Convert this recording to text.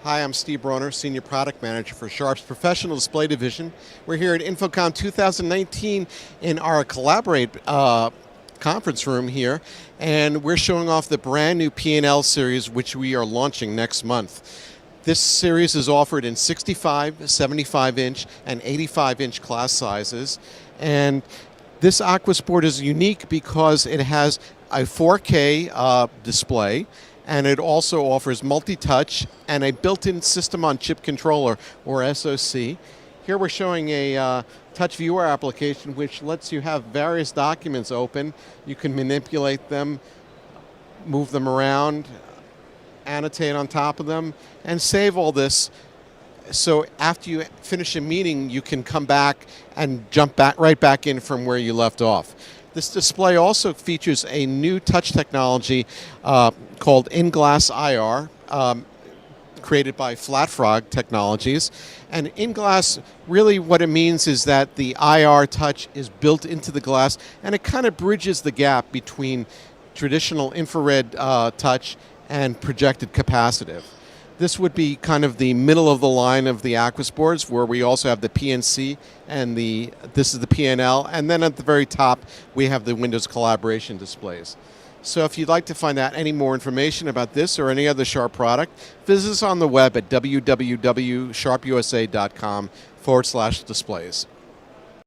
Hi, I'm Steve Broner, Senior Product Manager for Sharp's Professional Display Division. We're here at InfoComm 2019 in our Collaborate conference room here, and we're showing off the brand new P&L series, which we are launching next month. This series is offered in 65, 75-inch, and 85-inch class sizes, and this AQUOS board is unique because it has a 4K display, and it also offers multi-touch and a built-in system-on-chip controller, or SoC. Here we're showing a touch viewer application which lets you have various documents open. You can manipulate them, move them around, annotate on top of them, and save all this. So after you finish a meeting, you can come back and jump right back in from where you left off. This display also features a new touch technology called In-Glass IR, created by FlatFrog Technologies. And In-Glass, really what it means is that the IR touch is built into the glass, and it kind of bridges the gap between traditional infrared touch and projected capacitive. This would be kind of the middle of the line of the AQUOS boards, where we also have the PNC and this is the P&L, and then at the very top we have the Windows collaboration displays. So if you'd like to find out any more information about this or any other Sharp product, visit us on the web at www.sharpusa.com/displays.